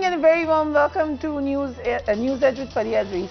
evening and a very warm welcome to News Edge with Faryad Rees.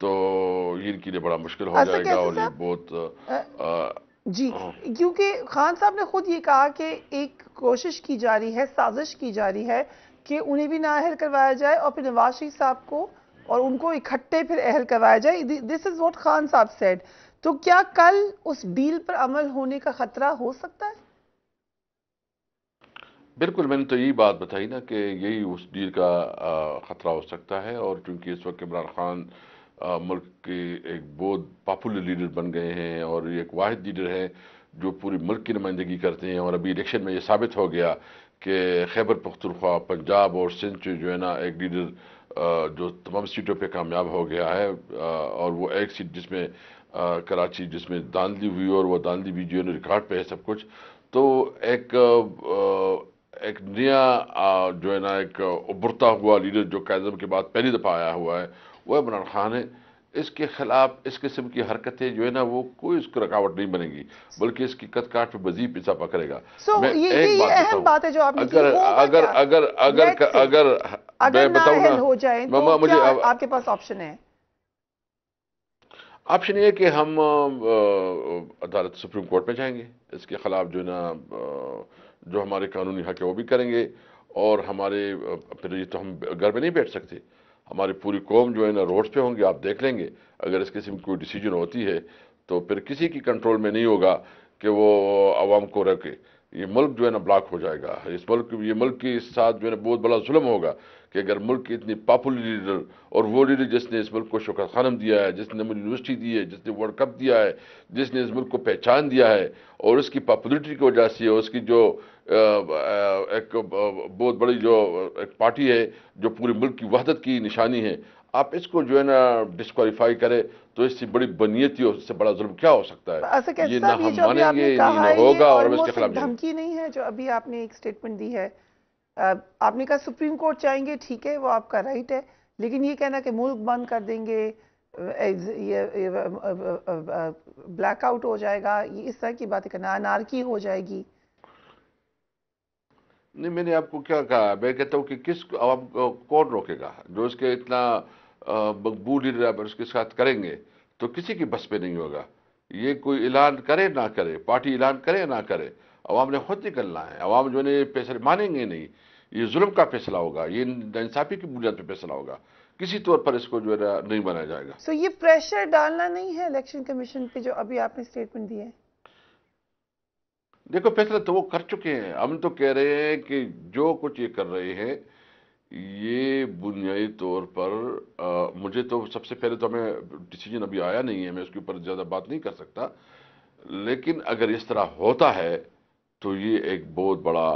تو یہ ان کے لیے بڑا مشکل ہو ایسا جائے گا کیسے اور یہ صاحب؟ بہت جی، کیونکہ خان صاحب نے خود یہ کہا کہ ایک کوشش کی جا رہی ہے، سازش کی جا رہی ہے کہ انہیں بھی نااہل کروایا جائے اور پھر نواز شریف صاحب کو اور ان کو اکٹھے پھر اہل کروایا جائے. دس از واٹ خان صاحب سیڈ. تو کیا کل اس ڈیل پر عمل ہونے کا خطرہ ہو سکتا ہے؟ بالکل، میں نے تو یہی بات بتائی نا کہ یہی اس ڈیل کا خطرہ ہو سکتا ہے. اور چونکہ اس وقت عمران خان ملک کے ایک بہت پاپولر لیڈر بن گئے ہیں اور یہ ایک واحد لیڈر ہے جو پوری ملک کی نمائندگی کرتے ہیں. اور ابھی الیکشن میں یہ ثابت ہو گیا کہ خیبر پختونخوا، پنجاب اور سندھ جو ہے نا ایک لیڈر جو تمام سیٹوں پہ کامیاب ہو گیا ہے. اور وہ ایک سیٹ جس میں کراچی جس میں داندلی ہوئی اور وہ داندلی بھی جو ہے نا ریکارڈ پہ ہے سب کچھ. تو ایک نیا جو ہے نا ایک ابھرتا ہوا لیڈر جو قائد-اعظم کے بعد پہلی دفعہ آیا ہوا ہے وہ عمران خان ہے. اس کے خلاف اس قسم کی حرکتیں جو ہے نا وہ کوئی اس کو رکاوٹ نہیں بنے گی بلکہ اس کی قد کاٹ پہ مزید پیچھا پکڑے گا. میں ایک بات اہم بات ہے جو آپ نے کی. اگر میں بتاؤں نا ہو جائیں تو مجھے کیا آپ کے پاس آپشن ہے؟ آپشن یہ ہے کہ ہم عدالت سپریم کورٹ میں جائیں گے. اس کے خلاف جو ہے نا جو ہمارے قانونی حق ہے وہ بھی کریں گے. اور ہمارے پھر یہ تو ہم گھر میں نہیں بیٹھ سکتے. ہماری پوری قوم جو ہے نا روڈز پہ ہوں گے. آپ دیکھ لیں گے اگر اس قسم کی کوئی ڈیسیجن ہوتی ہے تو پھر کسی کی کنٹرول میں نہیں ہوگا کہ وہ عوام کو روکے. یہ ملک جو ہے نا بلاک ہو جائے گا. یہ ملک کے ساتھ جو ہے نا بہت بڑا ظلم ہوگا کہ اگر ملک کی اتنی پاپولر لیڈر اور وہ لیڈر جس نے اس ملک کو شوکت خانم دیا ہے، جس نے یونیورسٹی دی ہے، جس نے ورلڈ کپ دیا ہے، جس نے اس ملک کو پہچان دیا ہے اور اس کی پاپولرٹی کی وجہ سے اس کی جو ایک بہت بڑی جو ایک پارٹی ہے جو پورے ملک کی وحدت کی نشانی ہے، آپ اس کو جو ہے نا ڈسکوالیفائی کرے تو اس سے بڑی بدنیتی اور اس سے بڑا ظلم کیا ہو سکتا ہے؟ یہ نہ ہم مانیں گے نہ ہوگا اور ہم اس کے خلاف جائیں گے. دھمکی نہیں ہے جو ابھی آپ نے ایک سٹیٹمنٹ دی ہے. آپ نے کہا سپریم کورٹ چاہیں گے، ٹھیک ہے وہ آپ کا رائٹ ہے، لیکن یہ کہنا کہ ملک بند کر دیں گے، بلیک آؤٹ ہو جائے گا، یہ اس طرح کی باتیں کرنا، انارکی ہو جائے گی. نہیں، میں نے آپ کو کیا کہا؟ میں کہتا ہوں کہ کس عوام کو کون روکے گا جو اس کے اتنا مقبول لیڈر اس کے ساتھ کریں گے تو کسی کی بس پہ نہیں ہوگا. یہ کوئی اعلان کرے نہ کرے، پارٹی اعلان کرے نہ کرے، عوام نے خود نکلنا ہے. عوام جو ہے فیصلے مانیں گے نہیں. یہ ظلم کا فیصلہ ہوگا، یہ ناانصافی کی بنیاد پہ فیصلہ ہوگا. کسی طور پر اس کو جو ہے نہیں بنایا جائے گا. سو یہ پریشر ڈالنا نہیں ہے الیکشن کمیشن پہ جو ابھی آپ نے سٹیٹمنٹ دی ہے؟ دیکھو فیصلہ تو وہ کر چکے ہیں. ہم تو کہہ رہے ہیں کہ جو کچھ یہ کر رہے ہیں یہ بنیادی طور پر مجھے تو سب سے پہلے تو ہمیں ڈیسیجن ابھی آیا نہیں ہے، میں اس کے اوپر زیادہ بات نہیں کر سکتا. لیکن اگر اس طرح ہوتا ہے تو یہ ایک بہت بڑا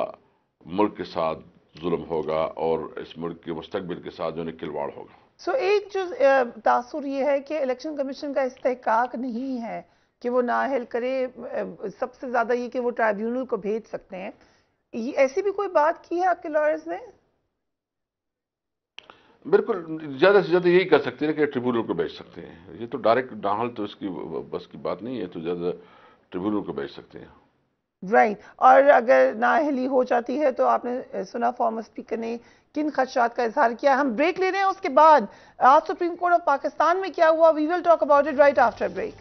ملک کے ساتھ ظلم ہوگا اور اس ملک کے مستقبل کے ساتھ جو ہے کھلواڑ ہوگا. سو ایک جو تاثر یہ ہے کہ الیکشن کمیشن کا استحقاق نہیں ہے کہ وہ نااہل کرے. سب سے زیادہ یہ کہ وہ ٹرائیبیونل کو بھیج سکتے ہیں. ایسی بھی کوئی بات کی ہے آپ کے لائرز نے؟ بالکل، زیادہ سے زیادہ یہی کر سکتے ہیں کہ ٹریبیونل کو بھیج سکتے ہیں. یہ تو ڈائریکٹ نااہل تو اس کی بس کی بات نہیں ہے، تو زیادہ ٹریبیونل کو بھیج سکتے ہیں. رائٹ. اور اگر نااہلی ہو جاتی ہے تو آپ نے سنا فارمر اسپیکر نے کن خدشات کا اظہار کیا. ہم بریک لے رہے ہیں، اس کے بعد آج سپریم کورٹ آف پاکستان میں کیا ہوا، we will talk about it right after break.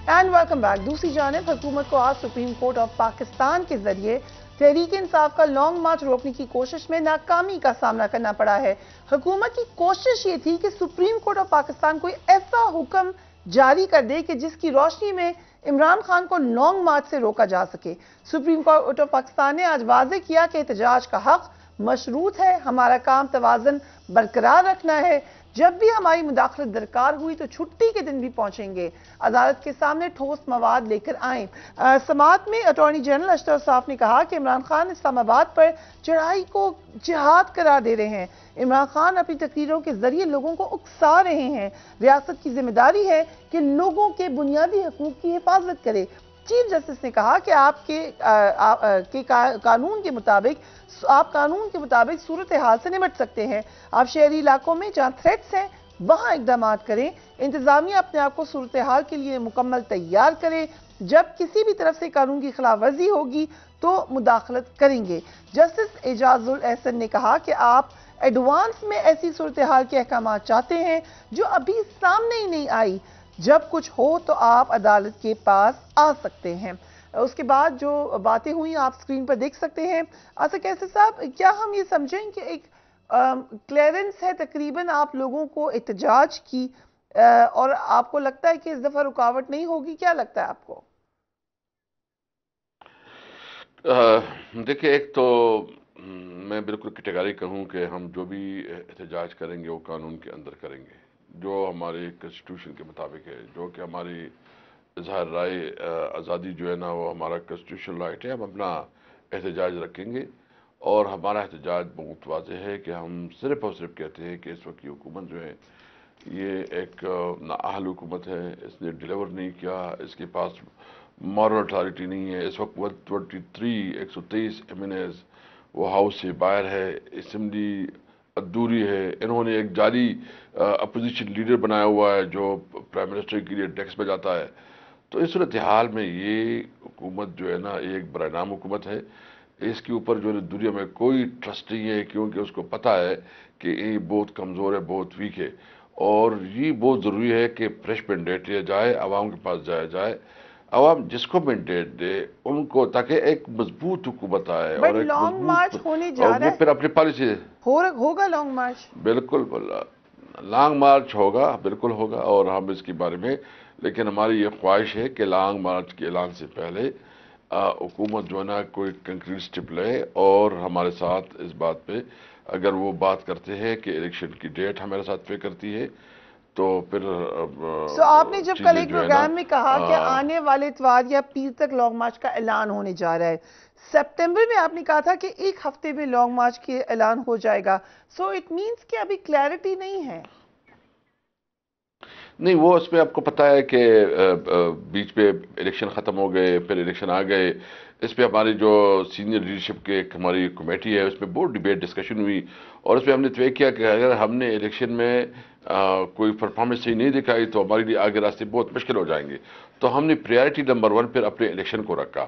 And welcome back. دوسری جانب حکومت کو آج سپریم کورٹ آف پاکستان کے ذریعے تحریک انصاف کا لانگ مارچ روکنے کی کوشش میں ناکامی کا سامنا کرنا پڑا ہے. حکومت کی کوشش یہ تھی کہ سپریم کورٹ آف پاکستان کوئی ایسا حکم جاری کر دے کہ جس کی روشنی میں عمران خان کو لانگ مارچ سے روکا جا سکے. سپریم کورٹ آف پاکستان نے آج واضح کیا کہ احتجاج کا حق مشروط ہے. ہمارا کام توازن برقرار رکھنا ہے. جب بھی ہماری مداخلت درکار ہوئی تو چھٹی کے دن بھی پہنچیں گے. عدالت کے سامنے ٹھوس مواد لے کر آئیں. سماعت میں اٹارنی جنرل اشرف صاحب نے کہا کہ عمران خان اسلام آباد پر چڑھائی کو جہاد قرار دے رہے ہیں. عمران خان اپنی تقریروں کے ذریعے لوگوں کو اکسا رہے ہیں. ریاست کی ذمہ داری ہے کہ لوگوں کے بنیادی حقوق کی حفاظت کرے. چیف جسٹس نے کہا کہ آپ قانون کے مطابق صورتحال سے نمٹ سکتے ہیں. آپ شہری علاقوں میں جہاں تھریٹس ہیں وہاں اقدامات کریں. انتظامیہ اپنے آپ کو صورتحال کے لیے مکمل تیار کرے. جب کسی بھی طرف سے قانون کی خلاف ورزی ہوگی تو مداخلت کریں گے۔ جسٹس اعجاز الاحسن نے کہا کہ آپ ایڈوانس میں ایسی صورتحال کے احکامات چاہتے ہیں جو ابھی سامنے ہی نہیں آئی، جب کچھ ہو تو آپ عدالت کے پاس آ سکتے ہیں۔ اس کے بعد جو باتیں ہوئی آپ سکرین پر دیکھ سکتے ہیں۔ آصف قیصر صاحب، کیا ہم یہ سمجھیں کہ ایک کلیئرنس ہے تقریباً آپ لوگوں کو احتجاج کی، اور آپ کو لگتا ہے کہ اس دفعہ رکاوٹ نہیں ہوگی؟ کیا لگتا ہے آپ کو؟ دیکھیں، ایک تو میں بالکل کیٹیگری کہوں کہ ہم جو بھی احتجاج کریں گے وہ قانون کے اندر کریں گے، جو ہمارے کنسٹیٹیوشن کے مطابق ہے، جو کہ ہماری اظہار رائے آزادی جو ہے نا وہ ہمارا کنسٹیٹیوشن رائٹ ہے۔ ہم اپنا احتجاج رکھیں گے، اور ہمارا احتجاج بہت واضح ہے کہ ہم صرف اور صرف کہتے ہیں کہ اس وقت کی حکومت جو ہے یہ ایک نااہل حکومت ہے، اس نے ڈیلیور نہیں کیا، اس کے پاس مورل اتھارٹی نہیں ہے۔ اس وقت 123 ایمنیز وہ ہاؤس سے باہر ہے، اسمبلی ادھوری ہے، انہوں نے ایک جعلی اپوزیشن لیڈر بنایا ہوا ہے جو پرائم منسٹر کے لیے ٹیکس پہ جاتا ہے۔ تو اس صورتحال میں یہ حکومت جو ہے نا ایک برائے نام حکومت ہے، اس کے اوپر جو ہے دنیا میں کوئی ٹرسٹ نہیں ہے، کیونکہ اس کو پتہ ہے کہ یہ بہت کمزور ہے، بہت ویک ہے، اور یہ بہت ضروری ہے کہ فریش مینڈیٹ لیا جائے، عوام کے پاس جایا جائے، عوام جس کو مینڈیٹ دے ان کو، تاکہ ایک مضبوط حکومت آئے اور بٹ ایک لانگ مارچ مضبوط، ہونے اور جا رہا وہ پھر ہے، اپنی پالیسی۔ ہوگا لانگ مارچ؟ بالکل لانگ مارچ ہوگا، بالکل ہوگا، اور ہم اس کے بارے میں، لیکن ہماری یہ خواہش ہے کہ لانگ مارچ کے اعلان سے پہلے حکومت جو ہے نا کوئی کنکریٹ سٹیپ لے، اور ہمارے ساتھ اس بات پہ اگر وہ بات کرتے ہیں کہ الیکشن کی ڈیٹ ہمارے ساتھ طے کرتی ہے، تو پھر آپ نے جب کل چیزیں ایک جو ہے نا پروگرام میں کہا کہ آنے والے اتوار یا پیر تک لانگ مارچ کا اعلان ہونے جا رہا ہے، سپٹمبر میں آپ نے کہا تھا کہ ایک ہفتے میں لانگ مارچ کے اعلان ہو جائے گا، سو اٹ مینس کہ ابھی کلیئرٹی نہیں ہے؟ نہیں، وہ اس میں آپ کو پتہ ہے کہ بیچ پہ الیکشن ختم ہو گئے، پھر الیکشن آ گئے، اس پہ ہماری جو سینئر لیڈرشپ کے ایک ہماری کمیٹی ہے اس میں بہت ڈیبیٹ ڈسکشن ہوئی، اور اس میں ہم نے طے کیا کہ اگر ہم نے الیکشن میں کوئی پرفارمنس صحیح نہیں دکھائی تو ہمارے لیے آگے راستے بہت مشکل ہو جائیں گے، تو ہم نے پریارٹی نمبر 1 پھر اپنے الیکشن کو رکھا۔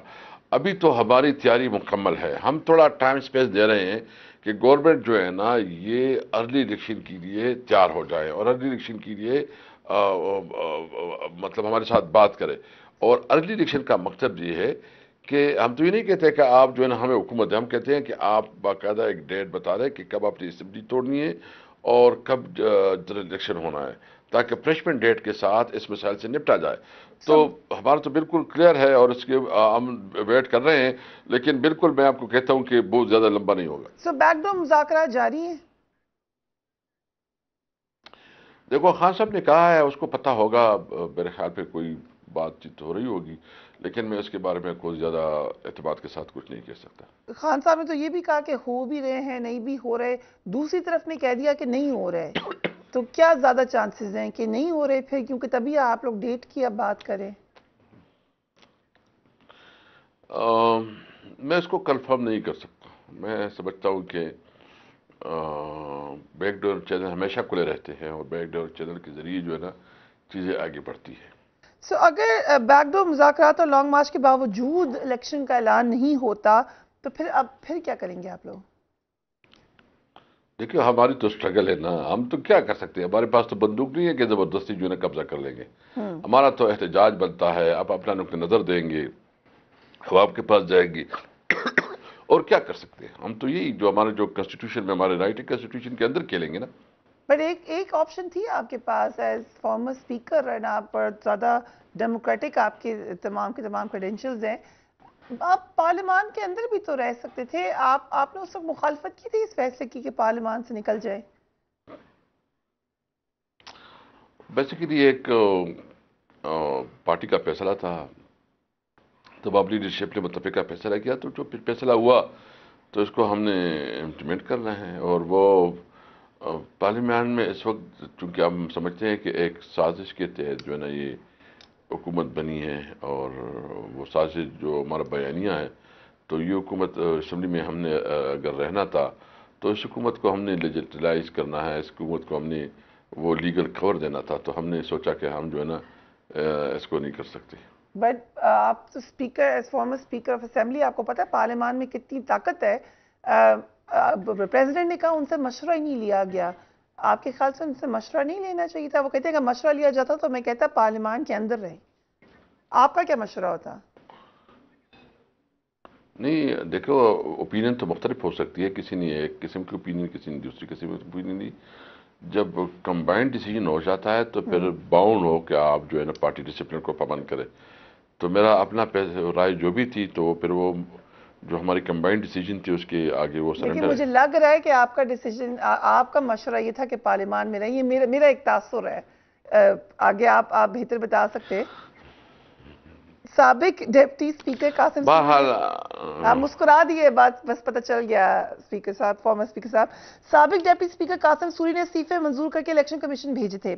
ابھی تو ہماری تیاری مکمل ہے، ہم تھوڑا ٹائم سپیس دے رہے ہیں کہ گورنمنٹ جو ہے نا یہ ارلی الیکشن کے لیے تیار ہو جائے، اور ارلی الیکشن کے لیے مطلب ہمارے ساتھ بات کرے، اور ارلی الیکشن کا مقصد یہ ہے کہ ہم تو یہ نہیں کہتے کہ آپ جو ہے نا ہمیں حکومت ہے، ہم کہتے ہیں کہ آپ باقاعدہ ایک ڈیٹ بتا رہے کہ کب اپنی اسمبلی توڑنی ہے اور کب جنرل الیکشن ہونا ہے، تاکہ فریشمنٹ ڈیٹ کے ساتھ اس مسائل سے نپٹا جائے۔ تو ہمارا تو بالکل کلیئر ہے، اور اس کے ہم ویٹ کر رہے ہیں، لیکن بالکل میں آپ کو کہتا ہوں کہ بہت زیادہ لمبا نہیں ہوگا۔ سو بیک ڈور مذاکرات جاری ہیں؟ دیکھو، خان صاحب نے کہا ہے، اس کو پتہ ہوگا، میرے خیال پہ کوئی بات چیت ہو رہی ہوگی، لیکن میں اس کے بارے میں کوئی زیادہ اعتماد کے ساتھ کچھ نہیں کہہ سکتا۔ خان صاحب نے تو یہ بھی کہا کہ ہو بھی رہے ہیں، نہیں بھی ہو رہے، دوسری طرف نے کہہ دیا کہ نہیں ہو رہے، تو کیا زیادہ چانسز ہیں کہ نہیں ہو رہے پھر، کیونکہ تبھی آپ لوگ ڈیٹ کی اب بات کریں؟ میں اس کو کنفرم نہیں کر سکتا، میں سمجھتا ہوں کہ بیک ڈور چینل ہمیشہ کھلے رہتے ہیں، اور بیک ڈور چینل کے ذریعے جو ہے نا چیزیں آگے بڑھتی ہیں۔ سو اگر بیک ڈور مذاکرات اور لانگ مارچ کے باوجود الیکشن کا اعلان نہیں ہوتا تو پھر کیا کریں گے آپ لوگ؟ دیکھیں، ہماری تو سٹرگل ہے نا، ہم تو کیا کر سکتے ہیں، ہمارے پاس تو بندوق نہیں ہے کہ زبردستی جو ہے نا قبضہ کر لیں گے۔ ہمارا تو احتجاج بنتا ہے، آپ اپنا نقطہ نظر دیں گے، وہ آپ کے پاس جائیں گی، اور کیا کر سکتے ہیں ہم تو یہی جو ہمارے جو کنسٹیٹیوشن میں ہمارے رائٹ ہے، کنسٹیٹیوشن کے اندر کھیلیں گے نا۔ پر ایک آپشن تھی آپ کے پاس ایز فارمر اسپیکر، اور آپ پر زیادہ ڈیموکریٹک آپ کے تمام کریڈینشلز ہیں، آپ پارلیمان کے اندر بھی تو رہ سکتے تھے، آپ نے اس وقت مخالفت کی تھی اس فیصلے کی کہ پارلیمان سے نکل جائے؟ بیسیکلی ایک پارٹی کا فیصلہ تھا، تو اپنی لیڈرشپ نے متفقہ فیصلہ کیا، تو جو فیصلہ ہوا تو اس کو ہم نے امپلیمنٹ کرنا ہے، اور وہ پارلیمان میں اس وقت چونکہ ہم سمجھتے ہیں کہ ایک سازش کے تحت جو ہے نا یہ حکومت بنی ہے، اور وہ سازش جو ہمارا بیانیہ ہے، تو یہ حکومت اسمبلی میں ہم نے اگر رہنا تھا تو اس حکومت کو ہم نے لیجٹلائز کرنا ہے، اس حکومت کو ہم نے وہ لیگل کور دینا تھا، تو ہم نے سوچا کہ ہم جو ہے نا اس کو نہیں کر سکتے۔ بٹ آپ تو speaker as former speaker of assembly آپ کو پتا ہے پارلیمان میں کتنی طاقت ہے. پریزیڈنٹ نے کہا ان سے مشورہ ہی نہیں لیا گیا. آپ کے خیال سے ان سے مشورہ نہیں لینا چاہیے تھا؟ وہ کہتے ہیں کہ مشورہ لیا جاتا تو میں کہتا پارلیمان کے اندر رہے. آپ کا کیا مشورہ ہوتا؟ نہیں دیکھو، اوپینین تو مختلف ہو سکتی ہے، کسی نے ایک قسم کی اوپینین، کسی نے دوسری قسم کی اوپینین دی. جب کمبائنڈ ڈیسیجن ہو جاتا ہے تو پھر باؤنڈ ہو کہ آپ جو ہے نا پارٹی ڈسپلن کو پابند کرے. تو میرا اپنا رائے جو بھی تھی تو پھر وہ جو ہماری کمبائنڈ ڈیسیجن تھی اس کے آگے وہ لیکن سرنڈر مجھے ہے. لگ رہا ہے کہ آپ کا ڈیسیجن، آپ کا مشورہ یہ تھا کہ پارلیمان میں رہیے. میرا ایک تاثر ہے. آگے آپ بہتر بتا سکتے. سابق ڈپٹی اسپیکر قاسم بہرحال سوری، آپ مسکرا دیے، بات بس پتہ چل گیا. اسپیکر صاحب، فارمر اسپیکر صاحب، سابق ڈپٹی اسپیکر قاسم سوری نے استعفے منظور کر کے الیکشن کمیشن بھیجے تھے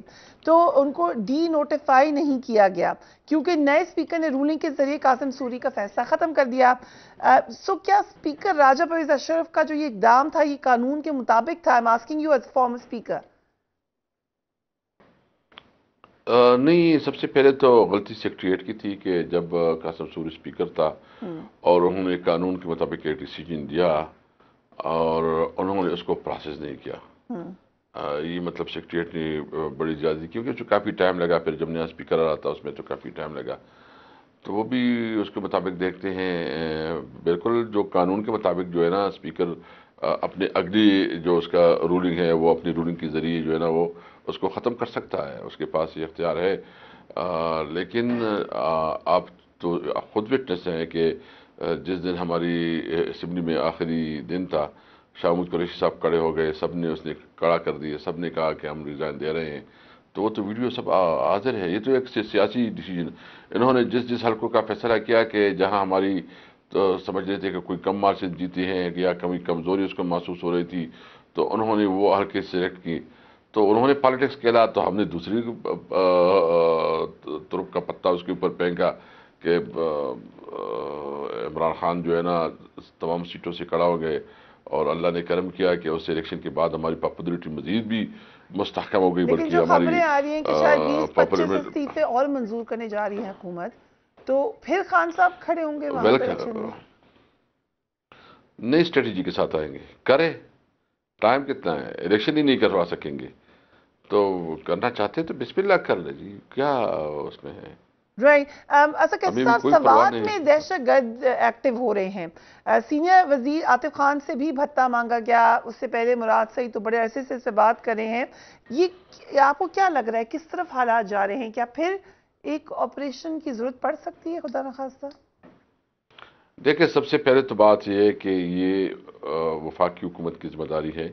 تو ان کو ڈی نوٹیفائی نہیں کیا گیا کیونکہ نئے اسپیکر نے رولنگ کے ذریعے قاسم سوری کا فیصلہ ختم کر دیا. سو کیا اسپیکر راجہ پرویز اشرف کا جو یہ اقدام تھا یہ قانون کے مطابق تھا؟ I'm asking you as former speaker. نہیں، سب سے پہلے تو غلطی سیکریٹریٹ کی تھی کہ جب قاسم سوری اسپیکر تھا اور انہوں نے قانون کے مطابق ایک ڈیسیجن دیا اور انہوں نے اس کو پروسیس نہیں کیا. یہ مطلب سیکریٹریٹ نے بڑی زیادتی کی کیونکہ جو کافی ٹائم لگا. پھر جب نیا اسپیکر آ رہا تھا اس میں تو کافی ٹائم لگا. تو وہ بھی اس کے مطابق دیکھتے ہیں. بالکل جو قانون کے مطابق جو ہے نا اسپیکر اپنے اگلی جو اس کا رولنگ ہے وہ اپنی رولنگ کے ذریعے جو ہے نا وہ اس کو ختم کر سکتا ہے. اس کے پاس یہ اختیار ہے. لیکن آپ تو خود وٹنس ہیں کہ جس دن ہماری اسمبلی میں آخری دن تھا، شاہ محمود قریشی صاحب کھڑے ہو گئے، سب نے اس نے کھڑا کر دیے، سب نے کہا کہ ہم ریزائن دے رہے ہیں. تو وہ تو ویڈیو سب حاضر ہے. یہ تو ایک سیاسی ڈیسیجن. انہوں نے جس حلقوں کا فیصلہ کیا کہ جہاں ہماری تو سمجھ رہے تھے کہ کوئی کم مارکس جیتے ہیں یا کمی کمزوری اس کو محسوس ہو رہی تھی تو انہوں نے وہ حلقے سلیکٹ کی. تو انہوں نے پالیٹکس کھیلا تو ہم نے دوسری طرف کا پتہ اس کے اوپر پھینکا کہ عمران خان جو ہے نا تمام سیٹوں سے کھڑا ہو گئے اور اللہ نے کرم کیا کہ اس الیکشن کے بعد ہماری پاپولرٹی مزید بھی مستحکم ہو گئی. لیکن جو خبریں آ رہی ہیں کہ شاید 20-25 استعفے اور منظور کرنے جا رہی ہے حکومت، تو پھر خان صاحب کھڑے ہوں گے وہاں پر الیکشن میں؟ نئی اسٹریٹجی کے ساتھ آئیں گے. کرے، ٹائم کتنا ہے، الیکشن ہی نہیں کروا سکیں گے تو کرنا چاہتے ہیں تو بسم اللہ کر لیں جی، کیا اس میں ہے. رائٹ. ایسا کہ صاحب سوات میں دہشت گرد ایکٹیو ہو رہے ہیں. سینئر وزیر عاطف خان سے بھی بھتہ مانگا گیا، اس سے پہلے مراد سعید تو بڑے عرصے سے اس سے بات کر رہے ہیں. یہ آپ کو کیا لگ رہا ہے کس طرف حالات جا رہے ہیں؟ کیا پھر ایک آپریشن کی ضرورت پڑ سکتی ہے خدا نخواستہ؟ دیکھیں، سب سے پہلے تو بات یہ ہے کہ یہ وفاقی حکومت کی ذمہ داری ہے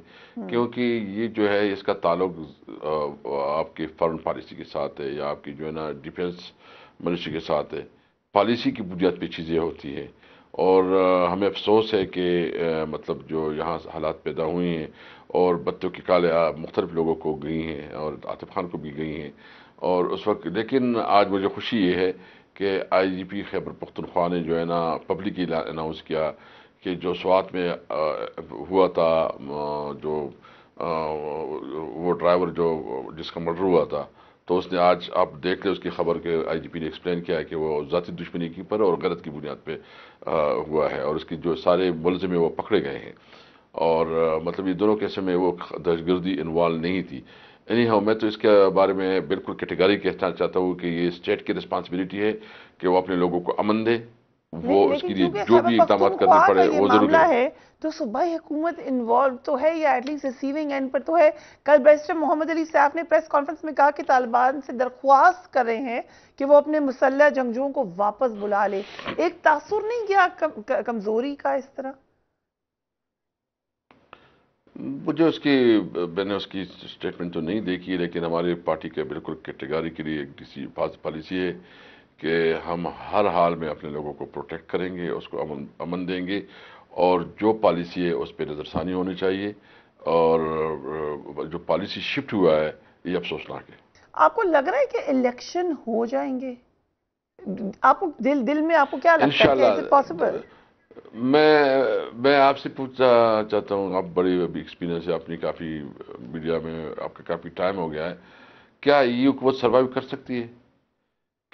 کیونکہ یہ جو ہے اس کا تعلق آپ کی فارن پالیسی کے ساتھ ہے یا آپ کی جو ہے نا ڈیفنس منسٹری کے ساتھ ہے. پالیسی کی بنیاد پہ چیزیں ہوتی ہیں اور ہمیں افسوس ہے کہ مطلب جو یہاں حالات پیدا ہوئی ہیں اور بتوں کی کالے مختلف لوگوں کو گئی ہیں اور عاطف خان کو بھی گئی ہیں اور اس وقت. لیکن آج مجھے خوشی یہ ہے کہ آئی جی پی خیبر پختونخوا نے جو ہے نا پبلکلی اناؤنس کیا کہ جو سوات میں ہوا تھا، جو وہ ڈرائیور جو جس کا مرڈر ہوا تھا، تو اس نے آج آپ دیکھ لیں اس کی خبر کے آئی جی پی نے ایکسپلین کیا ہے کہ وہ ذاتی دشمنی کی پر اور غلط کی بنیاد پہ ہوا ہے اور اس کی جو سارے ملزم ہیں وہ پکڑے گئے ہیں اور مطلب یہ دونوں کیسے میں وہ دہشت گردی انوالو نہیں تھی. میں تو اس کے بارے میں بالکل کیٹیگری کہنا چاہتا ہوں کہ یہ اسٹیٹ کی رسپانسبلٹی ہے کہ وہ اپنے لوگوں کو امن دے. وہ اس کے لیے جو بھی اقدامات کرنے پڑے وہ ضرور ہے. تو صوبائی حکومت انوالو تو ہے یا ایٹ لیسٹ ریسیونگ اینڈ پر تو ہے. کل بیرسٹر محمد علی صاحب نے پریس کانفرنس میں کہا کہ طالبان سے درخواست کر رہے ہیں کہ وہ اپنے مسلح جنگجوؤں کو واپس بلا لے. ایک تاثر نہیں کیا کمزوری کا اس طرح؟ مجھے میں نے اس کی اسٹیٹمنٹ تو نہیں دیکھی لیکن ہماری پارٹی کے بالکل کیٹیگری کے لیے ایک پالیسی ہے کہ ہم ہر حال میں اپنے لوگوں کو پروٹیکٹ کریں گے، اس کو امن دیں گے اور جو پالیسی ہے اس پہ نظر ثانی ہونی چاہیے. اور جو پالیسی شفٹ ہوا ہے یہ افسوسناک ہے. آپ کو لگ رہا ہے کہ الیکشن ہو جائیں گے؟ آپ کو دل میں آپ کو کیا لگتا ہے کہ is it possible؟ میں آپ سے پوچھنا چاہتا ہوں، آپ بڑی ایکسپیرینس ہے اپنی، کافی میڈیا میں آپ کا کافی ٹائم ہو گیا ہے، کیا یہ حکومت سروائیو کر سکتی ہے؟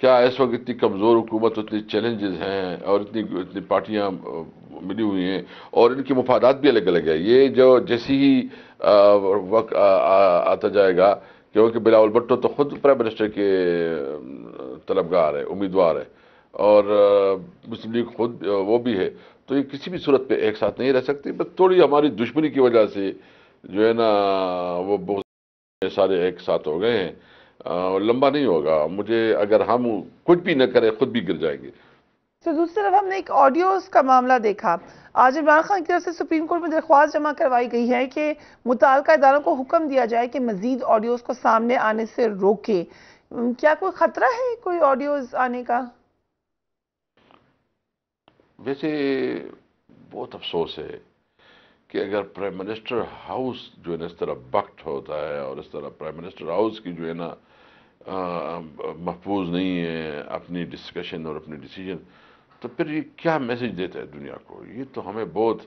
کیا اس وقت اتنی کمزور حکومت، اتنی چیلنجز ہیں اور اتنی پارٹیاں ملی ہوئی ہیں اور ان کے مفادات بھی الگ الگ ہیں. یہ جو جیسی ہی وقت آتا جائے گا، کیونکہ بلاول بھٹو تو خود پرائم منسٹر کے طلبگار ہے، امیدوار ہے، اور مسلم لیگ خود وہ بھی ہے، تو یہ کسی بھی صورت پہ ایک ساتھ نہیں رہ سکتی. بس تھوڑی ہماری دشمنی کی وجہ سے جو ہے نا وہ بہت سارے ایک ساتھ ہو گئے ہیں. لمبا نہیں ہوگا. مجھے اگر ہم کچھ بھی نہ کریں خود بھی گر جائیں گے. تو دوسری طرف ہم نے ایک آڈیوز کا معاملہ دیکھا. آج عمران خان کی طرف سے سپریم کورٹ میں درخواست جمع کروائی گئی ہے کہ متعلقہ اداروں کو حکم دیا جائے کہ مزید آڈیوز کو سامنے آنے سے روکے. کیا کوئی خطرہ ہے کوئی آڈیوز آنے کا؟ ویسے بہت افسوس ہے کہ اگر پرائم منسٹر ہاؤس جو ہے نا اس طرح بکٹ ہوتا ہے اور اس طرح پرائم منسٹر ہاؤس کی جو ہے نا محفوظ نہیں ہے اپنی ڈسکشن اور اپنی ڈیسیجن، تو پھر یہ کیا میسج دیتا ہے دنیا کو؟ یہ تو ہمیں بہت،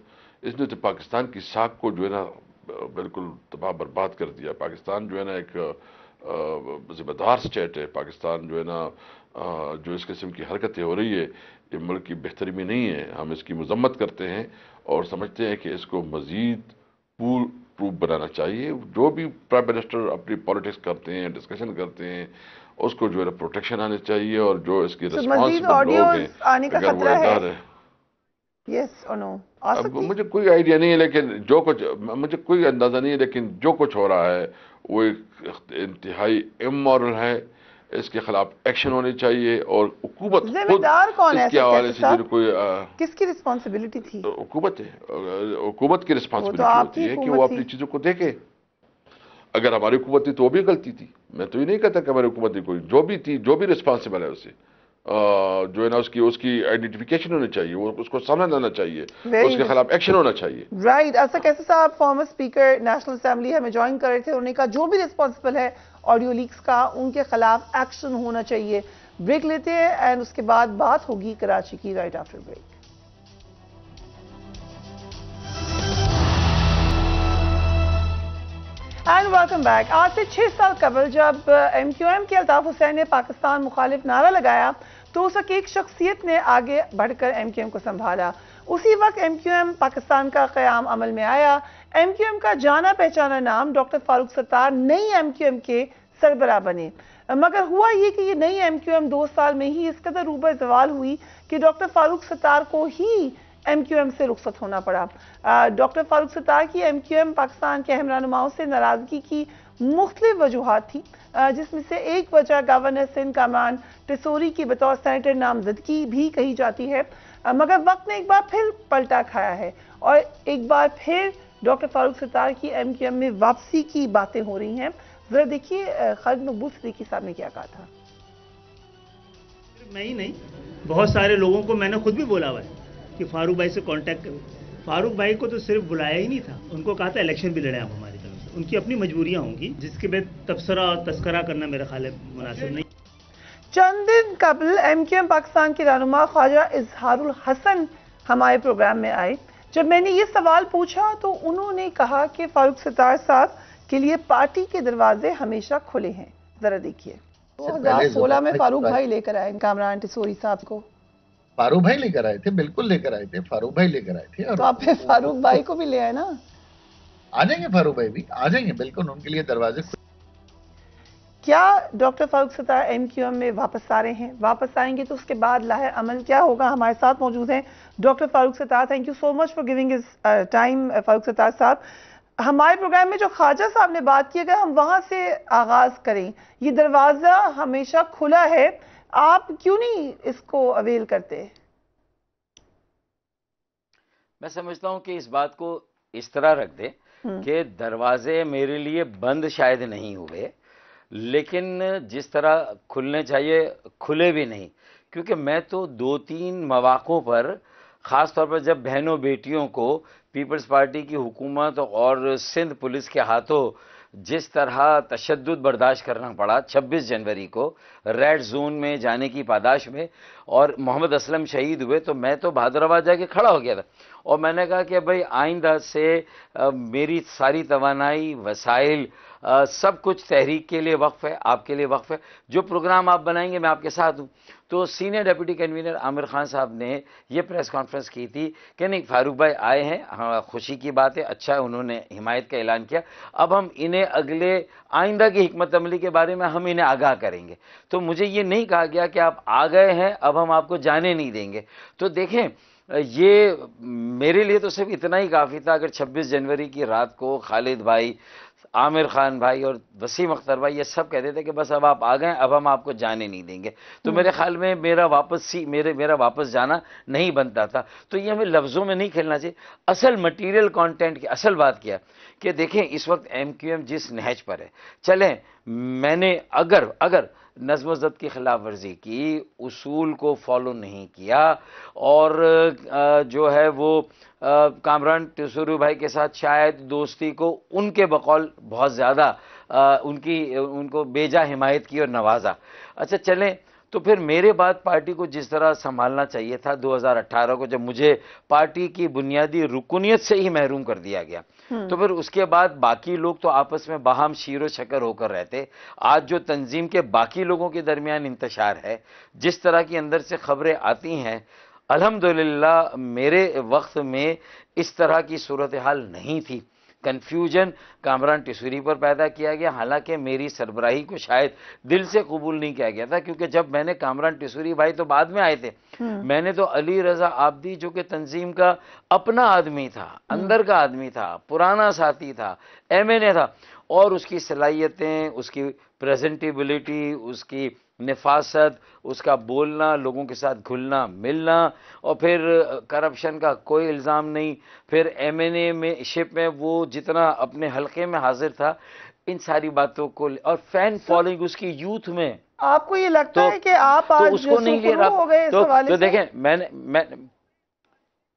اس نے تو پاکستان کی ساکھ کو جو ہے نا بالکل تباہ برباد کر دیا. پاکستان جو ہے نا ایک ذمہ دار اسٹیٹ ہے. پاکستان جو ہے نا جو اس قسم کی حرکتیں ہو رہی ہے یہ ملک کی بہتری میں نہیں ہے. ہم اس کی مذمت کرتے ہیں اور سمجھتے ہیں کہ اس کو مزید پول پروف بنانا چاہیے. جو بھی پرائم منسٹر اپنی پالیٹکس کرتے ہیں، ڈسکشن کرتے ہیں، اس کو جو ہے نا پروٹیکشن آنے چاہیے، اور جو اس کی مزید ریسپانسبل لوگ آڈیوز ہیں آنے کا اگر وہ خطرہ ہے؟ ادارے. یس اور نو آ اب سکتی؟ مجھے کوئی آئیڈیا نہیں ہے، لیکن جو کچھ مجھے کوئی اندازہ نہیں ہے، لیکن جو کچھ ہو رہا ہے وہ ایک انتہائی امورل ہے. اس کے خلاف ایکشن ہونے چاہیے، اور حکومت ذمہ خود دار کون ہے اس کے ایسا حوالے کیسے سے جو صاحب؟ کوئی کس کی رسپانسبلٹی تھی؟ حکومت ہے. حکومت کی وہ تو رسپانسبلٹی آپ کی ہوتی ہے کہ وہ حکومت اپنی تھی. چیزوں کو دیکھے. اگر ہماری حکومت تھی تو وہ بھی غلطی تھی. میں تو یہ نہیں کہتا کہ ہماری حکومت تھی، کوئی جو بھی تھی، جو بھی رسپانسبل ہے اسے جو ہے نا اس کی آئیڈینٹیفیکیشن ہونی چاہیے، وہ اس کو سامنے آنا چاہیے، اس کے خلاف ایکشن ہونا چاہیے. رائٹ. ایسا کیسے صاحب فارمر اسپیکر نیشنل اسمبلی ہمیں جوائن کر رہے تھے، انہوں نے کہا جو بھی رسپانسبل ہے آڈیو لیکس کا ان کے خلاف ایکشن ہونا چاہیے. بریک لیتے ہیں اینڈ اس کے بعد بات ہوگی کراچی کی right after break. And welcome back. آج سے 6 سال قبل جب ایم کیو ایم کے الطاف حسین نے پاکستان مخالف نعرہ لگایا تو اس وقت ایک شخصیت نے آگے بڑھ کر ایم کیو ایم کو سنبھالا. اسی وقت ایم کیو ایم پاکستان کا قیام عمل میں آیا. ایم کیو ایم کا جانا پہچانا نام ڈاکٹر فاروق ستار نئی ایم کیو ایم کے سربراہ بنے. مگر ہوا یہ کہ یہ نئی ایم کیو ایم 2 سال میں ہی اس قدر روبہ زوال ہوئی کہ ڈاکٹر فاروق ستار کو ہی ایم کیو ایم سے رخصت ہونا پڑا. ڈاکٹر فاروق ستار کی ایم کیو ایم پاکستان کے اہم رہنماؤں سے ناراضگی کی مختلف وجوہات تھی، جس میں سے ایک وجہ گورنر سندھ کامران ٹیسوری کی بطور سینیٹر نامزدگی بھی کہی جاتی ہے. مگر وقت نے ایک بار پھر پلٹا کھایا ہے اور ایک بار پھر ڈاکٹر فاروق ستار کی ایم کیو ایم میں واپسی کی باتیں ہو رہی ہیں. ذرا دیکھیے خالد مقبول صدیقی صاحب نے کیا کہا تھا. میں ہی نہیں، بہت سارے لوگوں کو میں نے خود بھی بولا ہوا ہے کہ فاروق بھائی سے کانٹیکٹ کرو. فاروق بھائی کو تو صرف بلایا ہی نہیں تھا، ان کو کہا تھا الیکشن بھی لڑیں آپ ہماری طرف سے. ان کی اپنی مجبوریاں ہوں گی جس کے بعد تبصرہ اور تذکرہ کرنا میرے خیال ہے مناسب نہیں. چند دن قبل ایم کیو ایم پاکستان کے رہنما خواجہ اظہار الحسن ہمارے پروگرام میں آئے. جب میں نے یہ سوال پوچھا تو انہوں نے کہا کہ فاروق ستار صاحب کے لیے پارٹی کے دروازے ہمیشہ کھلے ہیں. ذرا دیکھیے. 2016 میں فاروق بھائی لے کر آئے کامران ٹیسوری صاحب کو. فاروق بھائی لے کر آئے تھے، بالکل لے کر آئے تھے. فاروق بھائی لے کر آئے تھے. تو آپ پھر فاروق بھائی کو بھی لے آئے نا. آ جائیں گے، فاروق بھائی بھی آ جائیں گے، بالکل ان کے لیے دروازے. کیا ڈاکٹر فاروق ستار ایم کیو ایم میں واپس آ رہے ہیں؟ واپس آئیں گے تو اس کے بعد لاہے عمل کیا ہوگا؟ ہمارے ساتھ موجود ہیں doctor Farooq Sattar. Thank you so much for giving his time. Farooq Sattar صاحب، ہمارے پروگرام میں جو خواجہ صاحب نے بات کی، اگر ہم وہاں سے آغاز کریں، یہ دروازہ ہمیشہ کھلا ہے، آپ کیوں نہیں اس کو اویل کرتے؟ میں سمجھتا ہوں کہ اس بات کو اس طرح رکھ دیں کہ دروازے میرے لیے بند شاید نہیں ہوئے، لیکن جس طرح کھلنے چاہیے کھلے بھی نہیں. کیونکہ میں تو 2-3 مواقعوں پر، خاص طور پر جب بہنوں بیٹیوں کو پیپلز پارٹی کی حکومت اور سندھ پولیس کے ہاتھوں جس طرح تشدد برداشت کرنا پڑا 26 جنوری کو ریڈ زون میں جانے کی پاداش میں، اور محمد اسلم شہید ہوئے تو میں تو بہادرآباد جا کے کھڑا ہو گیا تھا، اور میں نے کہا کہ بھائی آئندہ سے میری ساری توانائی، وسائل، سب کچھ تحریک کے لیے وقف ہے، آپ کے لیے وقف ہے، جو پروگرام آپ بنائیں گے میں آپ کے ساتھ ہوں۔ تو senior deputy convener Aamir Khan صاحب نے یہ پریس کانفرنس کی تھی کہ نہیں فاروق بھائی آئے ہیں، ہاں خوشی کی بات ہے، اچھا ہے انہوں نے حمایت کا اعلان کیا، اب ہم انہیں اگلے آئندہ کی حکمت عملی کے بارے میں ہم انہیں آگاہ کریں گے۔ تو مجھے یہ نہیں کہا گیا کہ آپ آ گئے ہیں اب ہم آپ کو جانے نہیں دیں گے۔ تو دیکھیں یہ میرے لیے تو صرف اتنا ہی کافی تھا، اگر 26 جنوری کی رات کو خالد بھائی، عامر خان بھائی اور وسیم اختر بھائی یہ سب کہتے تھے کہ بس اب آپ آ گئے، اب ہم آپ کو جانے نہیں دیں گے، تو میرے خیال میں میرا واپس جانا نہیں بنتا تھا۔ تو یہ ہمیں لفظوں میں نہیں کھیلنا چاہیے، اصل مٹیریل کانٹینٹ کی اصل بات کیا کہ دیکھیں اس وقت ایم کیو ایم جس نہج پر ہے، چلیں میں نے اگر نظم و ضبط کی خلاف ورزی کی، اصول کو فالو نہیں کیا، اور جو ہے وہ کامران ٹیسوری بھائی کے ساتھ شاید دوستی کو ان کے بقول بہت زیادہ ان کو بیجا حمایت کی اور نوازا، اچھا چلیں تو پھر میرے بعد پارٹی کو جس طرح سنبھالنا چاہیے تھا 2018 کو جب مجھے پارٹی کی بنیادی رکنیت سے ہی محروم کر دیا گیا، تو پھر اس کے بعد باقی لوگ تو آپس میں باہم شیر و شکر ہو کر رہتے، آج جو تنظیم کے باقی لوگوں کے درمیان انتشار ہے، جس طرح کی اندر سے خبریں آتی ہیں، الحمدللہ میرے وقت میں اس طرح کی صورتحال نہیں تھی۔ کنفیوژن کامران ٹیسوری پر پیدا کیا گیا، حالانکہ میری سربراہی کو شاید دل سے قبول نہیں کیا گیا تھا، کیونکہ جب میں نے کامران ٹیسوری بھائی تو بعد میں آئے تھے، میں نے تو علی رضا عابدی جو کہ تنظیم کا اپنا آدمی تھا، اندر کا آدمی تھا، پرانا ساتھی تھا، ایم این اے تھا، اور اس کی صلاحیتیں، اس کی پریزنٹیبلٹی، اس کی نفاست، اس کا بولنا، لوگوں کے ساتھ گھلنا ملنا، اور پھر کرپشن کا کوئی الزام نہیں، پھر ایم این اے میں شپ میں وہ جتنا اپنے حلقے میں حاضر تھا، ان ساری باتوں کو، اور فین فالوئنگ اس کی یوتھ میں، آپ کو یہ لگتا ہے کہ آپ آج اس کو نہیں لے سرخرو ہو گئے اس حوالے تو سے؟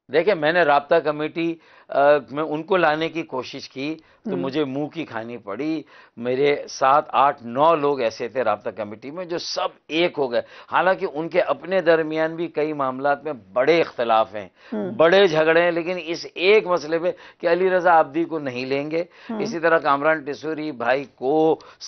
دیکھیں میں نے رابطہ کمیٹی میں ان کو لانے کی کوشش کی تو مجھے منہ کی کھانی پڑی، میرے 7 8 9 لوگ ایسے تھے رابطہ کمیٹی میں جو سب ایک ہو گئے، حالانکہ ان کے اپنے درمیان بھی کئی معاملات میں بڑے اختلاف ہیں، بڑے جھگڑے ہیں، لیکن اس ایک مسئلے پہ کہ علی رضا عابدی کو نہیں لیں گے، اسی طرح کامران ٹیسوری بھائی کو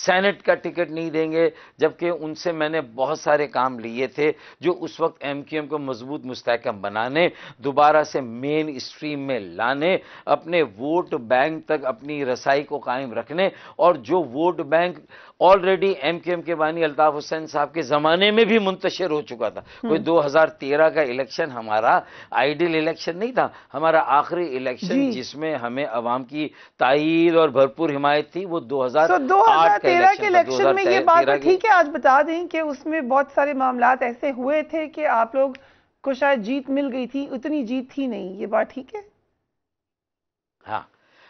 سینٹ کا ٹکٹ نہیں دیں گے، جبکہ ان سے میں نے بہت سارے کام لیے تھے جو اس وقت ایم کیو ایم کو مضبوط مستحکم بنانے، دوبارہ سے مین اسٹریم میں لانے، اپنے ووٹ بینک تک اپنی رسائی کو قائم رکھنے، اور جو ووٹ بینک آلریڈی ایم کیو ایم کے بانی الطاف حسین صاحب کے زمانے میں بھی منتشر ہو چکا تھا۔ کوئی 2013 کا الیکشن ہمارا آئیڈیل الیکشن نہیں تھا، ہمارا آخری الیکشن جس میں ہمیں عوام کی تائید اور بھرپور حمایت تھی وہ 2008 کے الیکشن میں یہ بات ٹھیک ہے، آج بتا دیں کہ اس میں بہت سارے معاملات ایسے ہوئے تھے کہ آپ لوگ کو شاید جیت مل گئی تھی، اتنی جیت تھی نہیں، یہ بات ٹھیک ہے؟ ہاں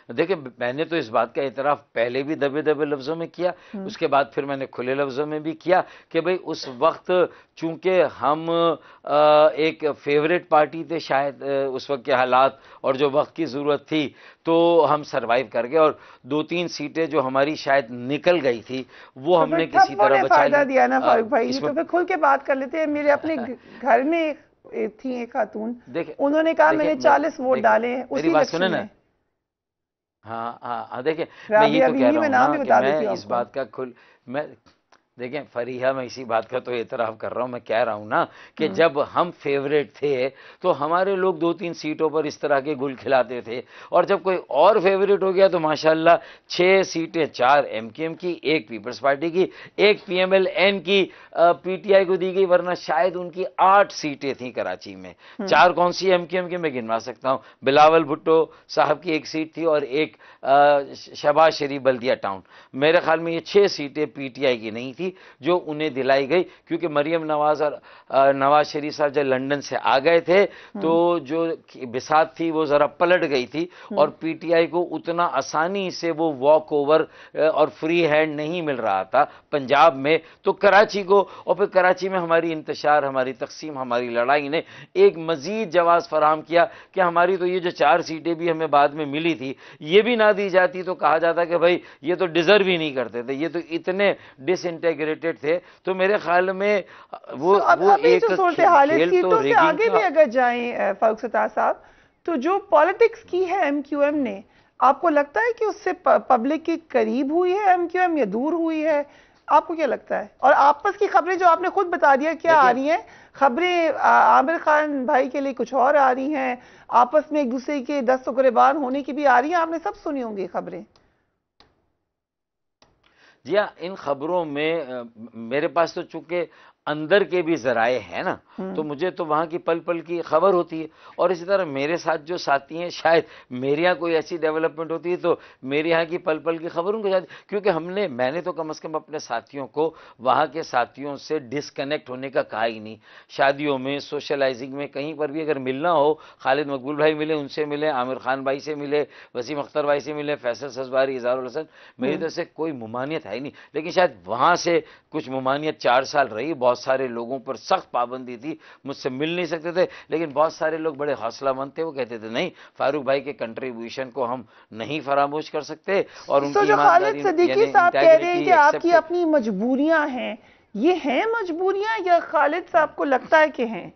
دیکھیں میں نے تو اس بات کا اعتراف پہلے بھی دبے دبے لفظوں میں کیا، اس کے بعد پھر میں نے کھلے لفظوں میں بھی کیا کہ بھئی اس وقت چونکہ ہم ایک فیوریٹ پارٹی تھے شاید اس وقت کے حالات اور جو وقت کی ضرورت تھی تو ہم سروائیو کر گئے، اور 2-3 سیٹیں جو ہماری شاید نکل گئی تھی وہ ہم نے کسی طرح بچا لی۔ فائدہ دیا نا فاروق بھائی، تو پھر کھل کے بات کر لیتے ہیں۔ میرے اپنے گھر میں تھی ایک خاتون، انہوں نے کہا میں نے 40 ووٹ ڈالے ہیں اسی الیکشن میں۔ ہاں دیکھیں میں یہ تو کہہ رہا ہوں نا کہ میں اس بات کا دیکھیں فریحہ میں اسی بات کا تو اعتراف کر رہا ہوں، میں کہہ رہا ہوں نا کہ جب ہم فیوریٹ تھے تو ہمارے لوگ 2-3 سیٹوں پر اس طرح کے گل کھلاتے تھے، اور جب کوئی اور فیوریٹ ہو گیا تو ماشاءاللہ 6 سیٹیں 4 ایم کیو ایم کی، 1 پیپلز پارٹی کی، 1 پی ایم ایل این کی پی ٹی آئی کو دی گئی، ورنہ شاید ان کی 8 سیٹیں تھیں کراچی میں۔ 4 کون سی ایم کیو ایم کی میں گنوا سکتا ہوں، بلاول بھٹو صاحب کی 1 سیٹ تھی اور 1 شہباز شریف بلدیہ ٹاؤن، میرے خیال میں یہ 6 سیٹیں پی ٹی آئی کی نہیں تھی، تھی جو انہیں دلائی گئی، کیونکہ مریم نواز اور نواز شریف صاحب جب لندن سے آ گئے تھے تو جو بساط تھی وہ ذرا پلٹ گئی تھی، اور پی ٹی آئی کو اتنا آسانی سے وہ واک اوور اور فری ہینڈ نہیں مل رہا تھا پنجاب میں، تو کراچی کو، اور پھر کراچی میں ہماری انتشار، ہماری تقسیم، ہماری لڑائی نے ایک مزید جواز فراہم کیا کہ ہماری تو یہ جو 4 سیٹیں بھی ہمیں بعد میں ملی تھی یہ بھی نہ دی جاتی تو کہا جاتا کہ بھائی یہ تو ڈیزرو ہی نہیں کرتے تھے، یہ تو اتنے ڈس انٹیگریٹڈ تھے۔ تو میرے خیال میں وہ ایک صورتحال کھیل سیٹوں تو سے ریگنگ آگے بھی اگر جائیں فاروق ستار صاحب، تو جو پالیٹکس کی ہے ایم کیو ایم نے، آپ کو لگتا ہے کہ اس سے پبلک کے قریب ہوئی ہے ایم کیو ایم یا دور ہوئی ہے؟ آپ کو کیا لگتا ہے؟ اور آپس کی خبریں جو آپ نے خود بتا دیا کیا آ رہی ہیں، خبریں عامر خان بھائی کے لیے کچھ اور آ رہی ہیں، آپس میں ایک دوسرے کے دست و گریبان ہونے کی بھی آ رہی ہیں، آپ نے سب سنی ہوں گی خبریں۔ جی ہاں، ان خبروں میں میرے پاس تو چونکہ اندر کے بھی ذرائع ہیں نا، تو مجھے تو وہاں کی پل پل کی خبر ہوتی ہے، اور اسی طرح میرے ساتھ جو ساتھی ہیں شاید میرے یہاں کوئی ایسی ڈیولپمنٹ ہوتی ہے تو میرے یہاں کی پل پل کی خبر ان کو شاید، کیونکہ میں نے تو کم از کم اپنے ساتھیوں کو وہاں کے ساتھیوں سے ڈسکنیکٹ ہونے کا کہا ہی نہیں۔ شادیوں میں، سوشلائزنگ میں، کہیں پر بھی اگر ملنا ہو، خالد مقبول بھائی ملے، ان سے ملے، عامر خان بھائی سے ملے، وسیم اختر بھائی سے ملے، فیصل سسباری، اظہار الحسن، میری طرف سے کوئی ممانعت ہے ہی نہیں، لیکن شاید وہاں سے کچھ ممانعت 4 سال رہی، بہت سارے لوگوں پر سخت پابندی تھی، مجھ سے مل نہیں سکتے تھے، لیکن بہت سارے لوگ بڑے حوصلہ مند تھے، وہ کہتے تھے نہیں فاروق بھائی کے کنٹریبیوشن کو ہم نہیں فراموش کر سکتے، اور ان کی جو خالد صدیقی صاحب کہہ رہے ہیں کہ آپ کی ایکسپٹ۔ اپنی مجبوریاں ہیں، یہ ہیں مجبوریاں یا خالد صاحب کو لگتا ہے کہ ہیں؟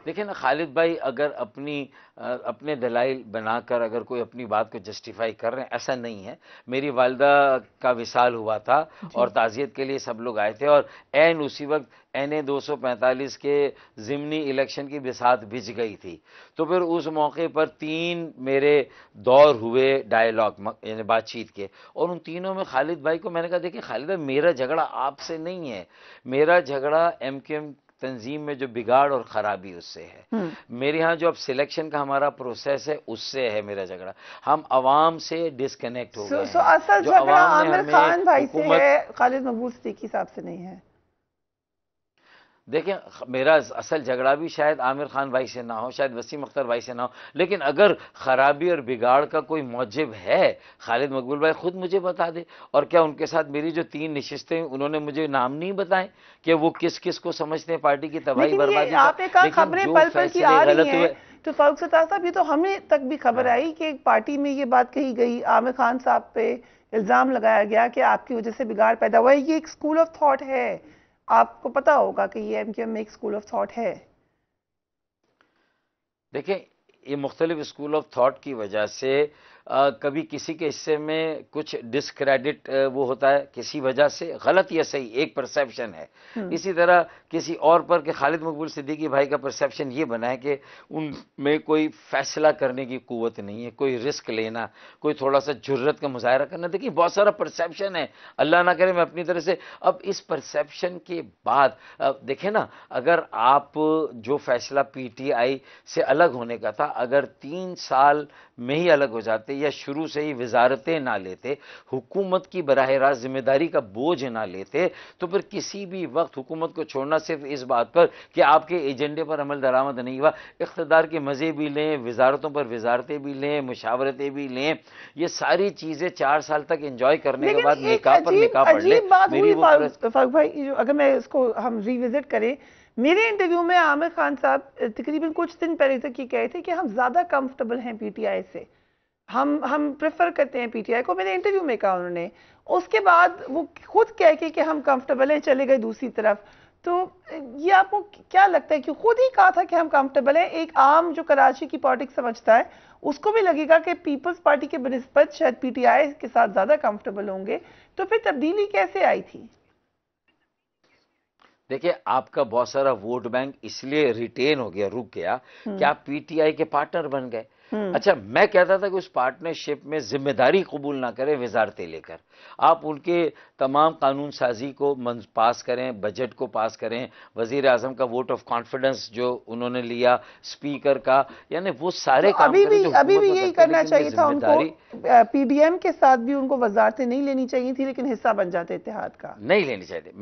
دیکھیں نا، خالد بھائی اگر اپنے دلائل بنا کر اگر کوئی اپنی بات کو جسٹیفائی کر رہے ہیں، ایسا نہیں ہے۔ میری والدہ کا وصال ہوا تھا اور تعزیت کے لیے سب لوگ آئے تھے، اور عین اسی وقت این 245 کے ضمنی الیکشن کی بساط بچ گئی تھی، تو پھر اس موقع پر 3 میرے دور ہوئے ڈائیلاگ، یعنی بات چیت کے، اور ان تینوں میں خالد بھائی کو میں نے کہا دیکھیں خالد بھائی، میرا جھگڑا آپ سے نہیں ہے، میرا جھگڑا ایم کیو ایم تنظیم میں جو بگاڑ اور خرابی اس سے ہے، میرے ہاں جو اب سلیکشن کا ہمارا پروسیس ہے اس سے ہے میرا جھگڑا، ہم عوام سے ڈسکنیکٹ ہو گئے ہیں، اصل جو جھگڑا عوام نے عامر ہمیں خان بھائی سے حکومت، ہے، خالد مقبول صدیقی صاحب سے نہیں ہے۔ دیکھیں میرا اصل جھگڑا بھی شاید عامر خان بھائی سے نہ ہو، شاید وسیم اختر بھائی سے نہ ہو، لیکن اگر خرابی اور بگاڑ کا کوئی موجب ہے خالد مقبول بھائی خود مجھے بتا دے، اور کیا ان کے ساتھ میری جو 3 نشستیں انہوں نے مجھے نام نہیں بتائیں کہ وہ کس کس کو سمجھتے ہیں پارٹی کی تباہی لیکن بربادی یہ کا، آپ نے کہا لیکن خبریں جو پل پل کی فیصلے آ رہی غلط ہیں، ہوئے۔ تو فاروق ستار صاحب یہ تو ہمیں تک بھی خبر آئی کہ ایک پارٹی میں یہ بات کہی گئی، عامر خان صاحب پہ الزام لگایا گیا کہ آپ کی وجہ سے بگاڑ پیدا ہوا ہے، یہ ایک سکول آف تھاٹ ہے، آپ کو پتا ہوگا کہ یہ ایم کیو ایم میں ایک سکول آف تھاٹ ہے۔ دیکھیں یہ مختلف اسکول آف تھاٹ کی وجہ سے کبھی کسی کے حصے میں کچھ ڈسکریڈٹ وہ ہوتا ہے کسی وجہ سے، غلط یا صحیح ایک پرسیپشن ہے، اسی طرح کسی اور پر کہ خالد مقبول صدیقی بھائی کا پرسیپشن یہ بنا ہے کہ ان میں کوئی فیصلہ کرنے کی قوت نہیں ہے، کوئی رسک لینا، کوئی تھوڑا سا جرت کا مظاہرہ کرنا، دیکھیں بہت سارا پرسیپشن ہے، اللہ نہ کرے میں اپنی طرح سے، اب اس پرسیپشن کے بعد دیکھیں نا، اگر آپ جو فیصلہ پی ٹی آئی سے الگ ہونے کا تھا اگر 3 سال میں ہی الگ ہو جاتے یا شروع سے ہی وزارتیں نہ لیتے، حکومت کی براہ راست ذمہ داری کا بوجھ نہ لیتے، تو پھر کسی بھی وقت حکومت کو چھوڑنا صرف اس بات پر کہ آپ کے ایجنڈے پر عمل درآمد نہیں ہوا، اقتدار کے مزے بھی لیں، وزارتوں پر وزارتیں بھی لیں، مشاورتیں بھی لیں، یہ ساری چیزیں 4 سال تک انجوائے کرنے کے بعد لیکن ایک نکاح پر نکاح پڑھ لیں۔ عجیب بات میری ہوئی وہ فاروق بھائی، اگر میں اس کو ہم ریوزٹ کریں، میرے انٹرویو میں عامر خان صاحب تقریباً کچھ دن پہلے تک یہ کہے تھے کہ ہم زیادہ کمفرٹیبل ہیں پی ٹی آئی سے، ہم پریفر کرتے ہیں پی ٹی آئی کو، میرے انٹرویو میں کہا انہوں نے، اس کے بعد وہ خود کہہ کے کہ ہم کمفرٹیبل ہیں چلے گئے دوسری طرف، تو یہ آپ کو کیا لگتا ہے کہ خود ہی کہا تھا کہ ہم کمفرٹیبل ہیں؟ ایک عام جو کراچی کی پالیٹکس سمجھتا ہے اس کو بھی لگے گا کہ پیپلز پارٹی کے بنسبت شاید پی ٹی آئی کے ساتھ زیادہ کمفرٹیبل ہوں گے، تو پھر تبدیلی کیسے آئی تھی؟ دیکھیں آپ کا بہت سارا ووٹ بینک اس لیے ریٹین ہو گیا، رک گیا کہ آپ پی ٹی آئی کے پارٹنر بن گئے، اچھا میں کہتا تھا کہ اس پارٹنرشپ میں ذمہ داری قبول نہ کریں وزارتیں لے کر، آپ ان کے تمام قانون سازی کو پاس کریں، بجٹ کو پاس کریں، وزیر اعظم کا ووٹ آف کانفیڈنس جو انہوں نے لیا، اسپیکر کا، یعنی وہ سارے کام کریں جو ابھی بھی حکومت یہی میں کرتے ہیں، کرنا لیکن چاہیے یہ تھا ذمہ ان کو، داری پی ڈی ایم کے ساتھ بھی ان کو وزارتیں نہیں لینی چاہیے تھی، لیکن حصہ بن جاتے اتحاد کا. نہیں لینی چاہیے.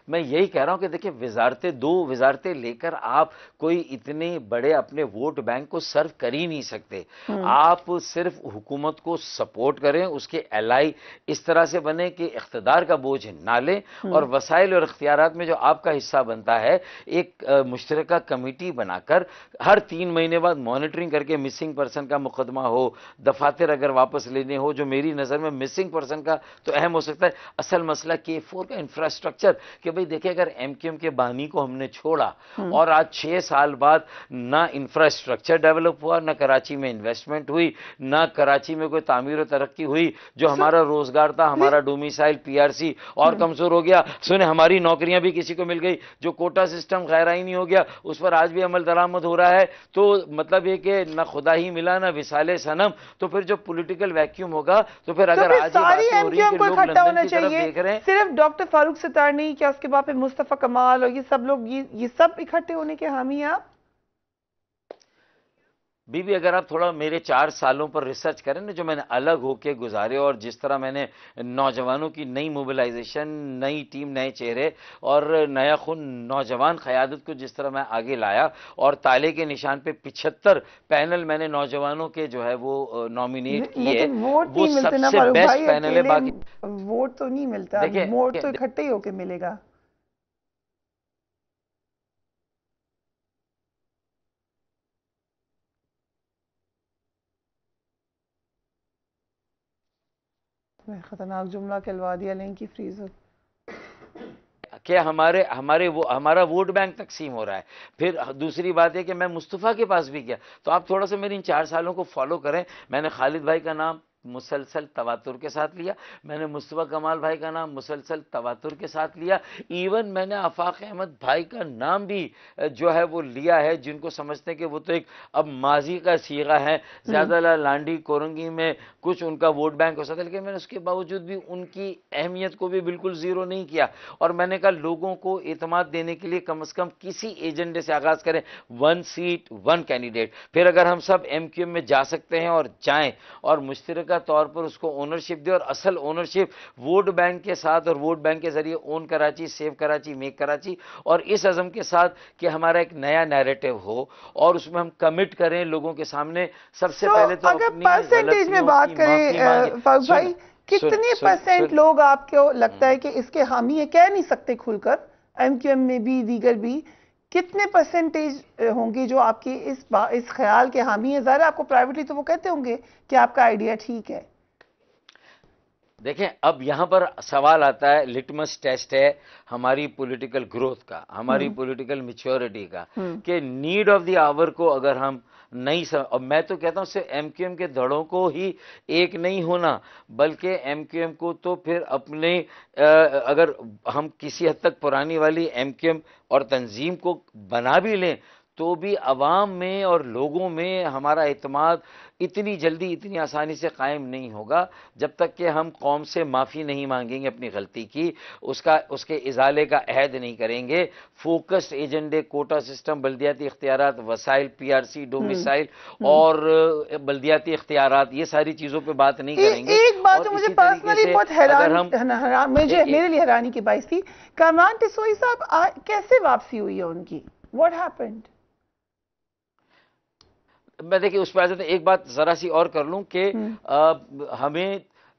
میں یہی کہہ رہا ہوں کہ دیکھیں دو وزارتیں لے کر آپ کوئی اتنے بڑے اپنے ووٹ بینک کو سرو کر ہی نہیں سکتے. آپ صرف حکومت کو سپورٹ کریں، اس کے الائی اس طرح سے بنے کہ اقتدار کا بوجھ نہ لیں، اور وسائل اور اختیارات میں جو آپ کا حصہ بنتا ہے ایک مشترکہ کمیٹی بنا کر ہر 3 مہینے بعد مانیٹرنگ کر کے مسنگ پرسن کا مقدمہ ہو، دفاتر اگر واپس لینے ہو، جو میری نظر میں مسنگ پرسن کا تو اہم ہو سکتا ہے، اصل مسئلہ K4 کا انفراسٹرکچر، کہ بھئی دیکھیں اگر ایم کیو ایم کے بانی کو ہم نے چھوڑا اور آج 6 سال بعد نہ انفراسٹرکچر ڈیولپ ہوا، نہ کراچی میں انویسٹمنٹ ہوئی، نہ کراچی میں کوئی تعمیر و ترقی ہوئی، جو ہمارا روزگار تھا، ہمارا ڈومیسائل PRC اور کمزور ہو گیا. سنیں ہماری نوکریاں بھی کسی کو مل گئی، جو کوٹا سسٹم غیر آئینی ہو گیا اس پر آج بھی عمل درآمد ہو رہا ہے. تو مطلب یہ کہ نہ خدا ہی ملا نہ وصال صنم. تو پھر جو پولیٹیکل ویکیوم ہوگا تو پھر اگر آج یہ باتیں ہو رہی ہیں کہ لوگ لندن کی طرف دیکھ رہے ہیں، صرف ڈاکٹر فاروق ستار نہیں، کیا اس کے بعد پھر مصطفیٰ کمال اور یہ سب لوگ، یہ سب اکٹھے ہونے کے حامی ہیں آپ؟ بی اگر آپ تھوڑا میرے 4 سالوں پر ریسرچ کریں نا، جو میں نے الگ ہو کے گزارے، اور جس طرح میں نے نوجوانوں کی نئی موبلائزیشن، نئی ٹیم، نئے چہرے اور نیا خون، نوجوان قیادت کو جس طرح میں آگے لایا، اور تالے کے نشان پہ 75 پینل میں نے نوجوانوں کے جو ہے وہ نامینیٹ کیے، لیکن ووٹ وہ نہیں ملتے سب نا سے فاروق بیسٹ بھائی، پینل ہے. باقی ووٹ تو نہیں ملتا، ووٹ تو اکٹھے ہی ہو کے ملے گا. خطرناک جملہ کہلوا دیا، لنک کی فریز کہ ہمارا ووٹ بینک تقسیم ہو رہا ہے. پھر دوسری بات ہے کہ میں مصطفیٰ کے پاس بھی گیا، تو آپ تھوڑا سا میری ان 4 سالوں کو فالو کریں. میں نے خالد بھائی کا نام مسلسل تواتر کے ساتھ لیا، میں نے مصطفیٰ کمال بھائی کا نام مسلسل تواتر کے ساتھ لیا، ایون میں نے آفاق احمد بھائی کا نام بھی جو ہے وہ لیا ہے، جن کو سمجھتے ہیں کہ وہ تو ایک اب ماضی کا صیغہ ہے، زیادہ لانڈی کورنگی میں کچھ ان کا ووٹ بینک ہو سکتا ہے، لیکن میں نے اس کے باوجود بھی ان کی اہمیت کو بھی بالکل زیرو نہیں کیا. اور میں نے کہا لوگوں کو اعتماد دینے کے لیے کم از کم کسی ایجنڈے سے آغاز کریں، 1 سیٹ 1 کینڈیڈیٹ. پھر اگر ہم سب ایم کیو ایم میں جا سکتے ہیں اور جائیں اور مشترکہ طور پر اس کو اونرشپ دے، اور اصل اونرشپ ووٹ بینک کے ساتھ اور ووٹ بینک کے ذریعے اون کراچی، سیو کراچی، میک کراچی، اور اس عزم کے ساتھ کہ ہمارا ایک نیا نیریٹو ہو اور اس میں ہم کمٹ کریں لوگوں کے سامنے. سب سے پہلے تو اگر پرسنٹیج میں بات کریں فاروق بھائی، کتنے پرسنٹ لوگ آپ کو لگتا ہے کہ اس کے حامی ہیں؟ کہہ نہیں سکتے کھل کر، ایم کیو ایم میں بھی دیگر بھی، کتنے پرسنٹیج ہوں گے جو آپ کے اس خیال کے حامی ہیں؟ ظاہر آپ کو پرائیویٹلی تو وہ کہتے ہوں گے کہ آپ کا آئیڈیا ٹھیک ہے. دیکھیں اب یہاں پر سوال آتا ہے، لٹمس ٹیسٹ ہے ہماری پولیٹیکل گروتھ کا، ہماری پولیٹیکل میچورٹی کا، کہ نیڈ آف دی آور کو اگر ہم نہیں اور میں تو کہتا ہوں اس سے ایم کیو ایم کے دھڑوں کو ہی ایک نہیں ہونا، بلکہ ایم کیو ایم کو تو پھر اپنے اگر ہم کسی حد تک پرانی والی ایم کیو ایم اور تنظیم کو بنا بھی لیں تو بھی عوام میں اور لوگوں میں ہمارا اعتماد اتنی جلدی، اتنی آسانی سے قائم نہیں ہوگا جب تک کہ ہم قوم سے معافی نہیں مانگیں گے اپنی غلطی کی، اس کے ازالے کا عہد نہیں کریں گے. فوکسڈ ایجنڈے، کوٹا سسٹم، بلدیاتی اختیارات، وسائل، PRC، ڈومیسائل اور بلدیاتی اختیارات، یہ ساری چیزوں پہ بات نہیں کریں گے. ایک بات جو مجھے پرسنلی بہت میرے لیے حیرانی کی باعث تھی، کامران ٹسوئی صاحب کیسے واپسی ہوئی ہے ان کی؟ What happened? میں دیکھیں اس پہ ایک بات ذرا سی اور کر لوں کہ ہمیں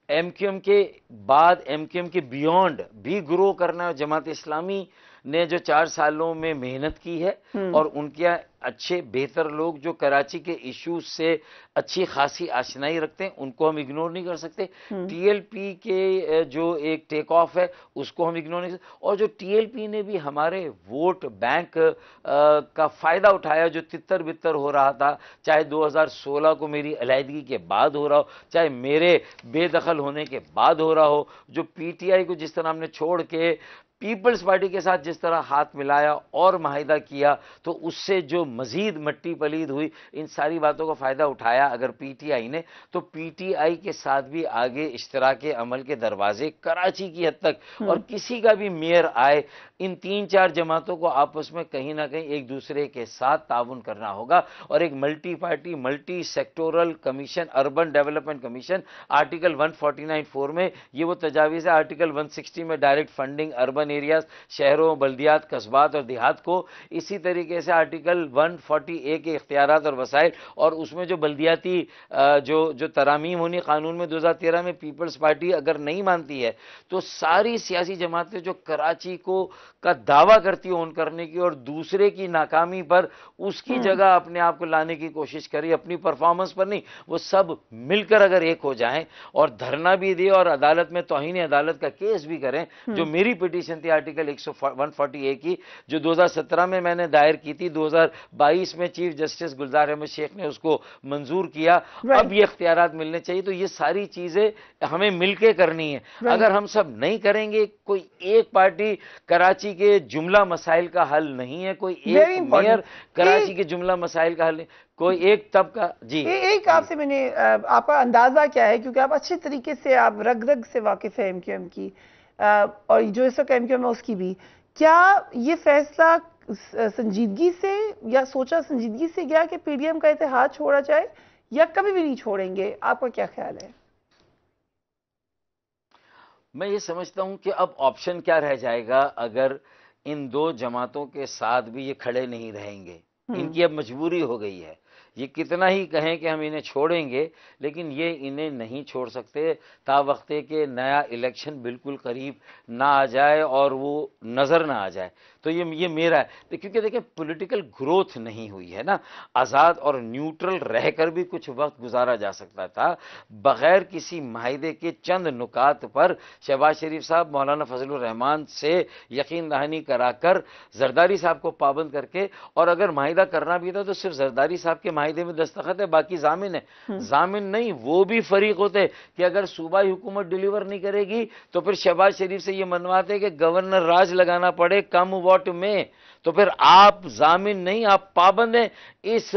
ایم کیو ایم کے بعد، ایم کیو ایم کے بیونڈ بھی گرو کرنا ہے. جماعت اسلامی نے جو 4 سالوں میں محنت کی ہے اور ان کے اچھے بہتر لوگ جو کراچی کے ایشوز سے اچھی خاصی آشنائی رکھتے ہیں، ان کو ہم اگنور نہیں کر سکتے. ٹی ایل پی کے جو ایک ٹیک آف ہے اس کو ہم اگنور نہیں کر سکتے، اور جو ٹی ایل پی نے بھی ہمارے ووٹ بینک کا فائدہ اٹھایا، جو تتر بتر ہو رہا تھا، چاہے 2016 کو میری علیحدگی کے بعد ہو رہا ہو، چاہے میرے بے دخل ہونے کے بعد ہو رہا ہو، جو پی ٹی آئی کو جس طرح ہم نے چھوڑ کے پیپلز پارٹی کے ساتھ جس طرح ہاتھ ملایا اور معاہدہ کیا تو اس سے جو مزید مٹی پلید ہوئی، ان ساری باتوں کا فائدہ اٹھایا اگر پی ٹی آئی نے، تو پی ٹی آئی کے ساتھ بھی آگے اشتراک عمل کے دروازے کراچی کی حد تک، اور کسی کا بھی میئر آئے، ان 3-4 جماعتوں کو آپس میں کہیں نہ کہیں ایک دوسرے کے ساتھ تعاون کرنا ہوگا، اور ایک multi party multi sectoral commission, urban development commission, article 149(4) میں یہ وہ تجاویز ہے، آرٹیکل 160 میں ڈائریکٹ فنڈنگ اربن ایریاز، شہروں، بلدیات، قصبات اور دیہات کو، اسی طریقے سے آرٹیکل 140(a) کے اختیارات اور وسائل، اور اس میں جو بلدیاتی جو ترامیم ہونی قانون میں 2013 میں پیپلز پارٹی اگر نہیں مانتی ہے تو ساری سیاسی جماعتیں جو کراچی کا دعویٰ کرتی ہیں اون کرنے کی، اور دوسرے کی ناکامی پر اس کی جگہ اپنے آپ کو لانے کی کوشش کری، اپنی پرفارمنس پر نہیں، وہ سب مل کر اگر ایک ہو جائیں اور دھرنا بھی دے اور عدالت میں توہین عدالت کا کیس بھی کریں، جو میری پٹیشن تھی آرٹیکل 140(a) کی، جو 2017 میں نے دائر کی تھی، 2022 میں چیف جسٹس گلزار احمد شیخ نے اس کو منظور کیا، اب یہ اختیارات ملنے چاہیے، تو یہ ساری چیزیں ہمیں مل کے کرنی ہے۔ اگر ہم سب نہیں کریں گے، کوئی ایک پارٹی کراچی کے جملہ مسائل کا حل نہیں ہے، کوئی ایک میئر کراچی کے جملہ مسائل کا حل نہیں، کوئی ایک طبقہ جی ایک آپ سے میں نے آپ کا اندازہ کیا ہے، کیونکہ آپ اچھے طریقے سے آپ رگ رگ سے واقف ہیں ایم کیو ایم کی، اور جو اس وقت ایم کیو ایم ہے اس کی بھی، کیا یہ فیصلہ سنجیدگی سے یا سوچا سنجیدگی سے گیا کہ پی ڈی ایم کا اتحاد چھوڑا جائے، یا کبھی بھی نہیں چھوڑیں گے؟ آپ کا کیا خیال ہے؟ میں یہ سمجھتا ہوں کہ اب آپشن کیا رہ جائے گا اگر ان دو جماعتوں کے ساتھ بھی یہ کھڑے نہیں رہیں گے، ان کی اب مجبوری ہو گئی ہے، یہ کتنا ہی کہیں کہ ہم انہیں چھوڑیں گے لیکن یہ انہیں نہیں چھوڑ سکتے تا وقتے کہ نیا الیکشن بالکل قریب نہ آ جائے اور وہ نظر نہ آ جائے۔ تو یہ میرا ہے، کیونکہ دیکھیں پولیٹیکل گروتھ نہیں ہوئی ہے نا، آزاد اور نیوٹرل رہ کر بھی کچھ وقت گزارا جا سکتا تھا، بغیر کسی معاہدے کے چند نکات پر شہباز شریف صاحب مولانا فضل الرحمان سے یقین دہانی کرا کر زرداری صاحب کو پابند کر کے، اور اگر معاہدہ کرنا بھی تھا تو صرف زرداری صاحب کے معاہدے میں دستخط ہے، باقی ضامن ہے، ضامن نہیں وہ بھی فریق ہوتے کہ اگر صوبائی حکومت ڈیلیور نہیں کرے گی تو پھر شہباز شریف سے یہ منواتے کہ گورنر راج لگانا پڑے کم واٹ میں، تو پھر آپ ضامن نہیں، آپ پابند ہیں اس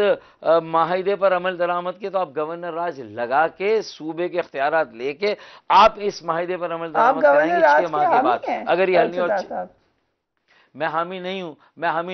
معاہدے پر عمل درآمد کے، تو آپ گورنر راج لگا کے صوبے کے اختیارات لے کے آپ اس معاہدے پر عمل درآمد کرائیں گے 6 ماہ کے بعد، اگر یہ حل نہیں ہو۔ میں حامی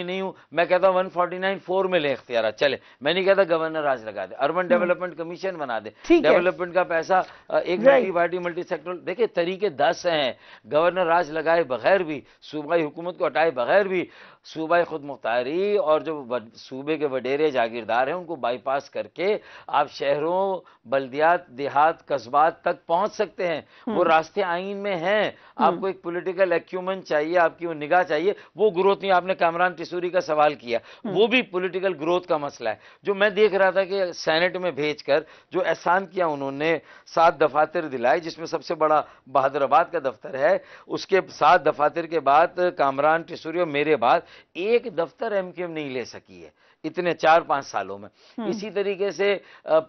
نہیں ہوں، میں کہتا ہوں 149(4) میں لے اختیارات چلے، میں نہیں کہتا گورنر راج لگا دے، اربن ڈیولپمنٹ کمیشن بنا دے، ڈیولپمنٹ کا پیسہ ایک ملٹی پارٹی ملٹی سیکٹر، دیکھیں طریقے 10 ہیں، گورنر راج لگائے بغیر بھی، صوبائی حکومت کو ہٹائے بغیر بھی، صوبائی خود مختاری اور جو صوبے کے وڈیرے جاگیردار ہیں ان کو بائی پاس کر کے آپ شہروں، بلدیات، دیہات، قصبات تک پہنچ سکتے ہیں، وہ راستے آئین میں ہیں، آپ کو ایک پولیٹیکل ایکیومن چاہیے، آپ کی وہ نگاہ چاہیے، وہ گروتھ نہیں۔ آپ نے کامران ٹیسوری کا سوال کیا، وہ بھی پولیٹیکل گروتھ کا مسئلہ ہے، جو میں دیکھ رہا تھا کہ سینٹ میں بھیج کر جو احسان کیا انہوں نے، 7 دفاتر دلائے جس میں سب سے بڑا بہادر آباد کا دفتر ہے، اس کے 7 دفاتر کے بعد کامران ٹیسوری اور میرے بعد ایک دفتر ایم کیو ایم نہیں لے سکی ہے اتنے 4-5 سالوں میں۔ اسی طریقے سے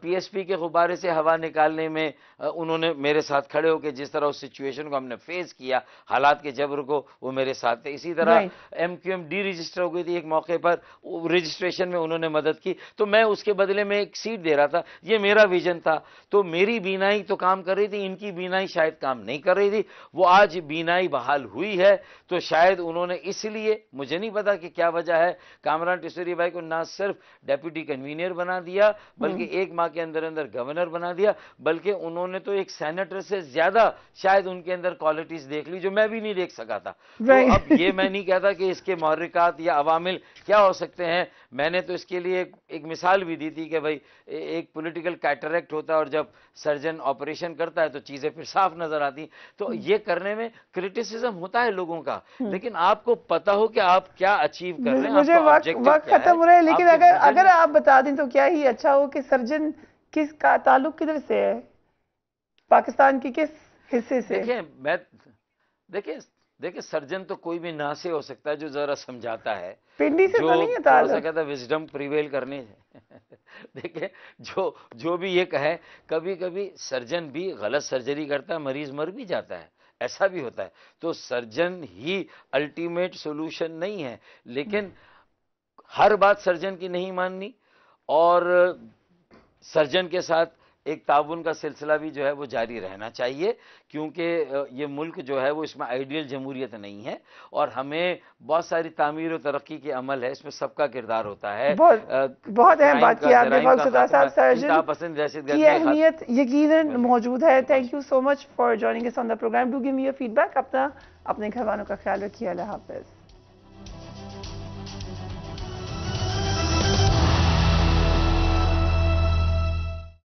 پی ایس پی کے غبارے سے ہوا نکالنے میں انہوں نے میرے ساتھ کھڑے ہو کے جس طرح اس سچویشن کو ہم نے فیس کیا، حالات کے جبر کو، وہ میرے ساتھ تھے۔ اسی طرح ایم کیو ایم ڈی رجسٹر ہو گئی تھی ایک موقع پر، رجسٹریشن میں انہوں نے مدد کی، تو میں اس کے بدلے میں ایک سیٹ دے رہا تھا، یہ میرا ویژن تھا، تو میری بینائی تو کام کر رہی تھی، ان کی بینائی شاید کام نہیں کر رہی تھی، وہ آج بینائی بحال ہوئی ہے، تو شاید انہوں نے اس لیے، مجھے نہیں پتا کہ کیا وجہ ہے، کامران ٹیسوری بھائی کو نہ صرف ڈیپوٹی کنوینر بنا دیا بلکہ 1 ماہ کے اندر گورنر بنا دیا، بلکہ انہوں نے تو ایک سینیٹر سے زیادہ شاید ان کے اندر کوالٹیز دیکھ لی جو میں بھی نہیں دیکھ سکا تھا۔ تو اب یہ میں نہیں کہتا کہ اس کے محرکات یا عوامل کیا ہو سکتے ہیں، میں نے تو اس کے لیے ایک مثال بھی دی تھی کہ بھائی ایک پولیٹیکل کیٹریکٹ ہوتا ہے اور جب سرجن آپریشن کرتا ہے تو چیزیں پھر صاف نظر آتی، تو یہ کرنے میں کرٹیسزم ہوتا ہے لوگوں کا، لیکن آپ کو پتا ہو کہ آپ کیا اچیو کر رہے ہیں، مجھے وقت ختم ہو رہا ہے، لیکن اگر آپ بتا دیں تو کیا ہی اچھا ہو کہ سرجن کس کا تعلق کدھر سے ہے، پاکستان کی کس حصے سے؟ دیکھیں سرجن تو کوئی بھی نہ سے ہو سکتا ہے جو ذرا سمجھاتا ہے، پنڈی سے تو نہیں ہے تعلق، جو کہتا ہے وزڈم پریویل کرنے دیکھیں جو بھی یہ کہے، کبھی کبھی سرجن بھی غلط سرجری کرتا ہے، مریض مر بھی جاتا ہے، ایسا بھی ہوتا ہے. تو سرجن ہی الٹیمیٹ سولوشن نہیں ہے، لیکن ہر بات سرجن کی نہیں ماننی، اور سرجن کے ساتھ ایک تعاون کا سلسلہ بھی جو ہے وہ جاری رہنا چاہیے، کیونکہ یہ ملک جو ہے وہ اس میں آئیڈیل جمہوریت نہیں ہے، اور ہمیں بہت ساری تعمیر و ترقی کے عمل ہے، اس میں سب کا کردار ہوتا ہے. بہت اہم بات کی آپ نے فاروق شہزاد صاحب. سرجن کی اہمیت یقیناً موجود ہے. Thank you so much for joining اس on the program. Do give me your feedback. اپنے گھر والوں کا خیال رکھیے. اللہ حافظ.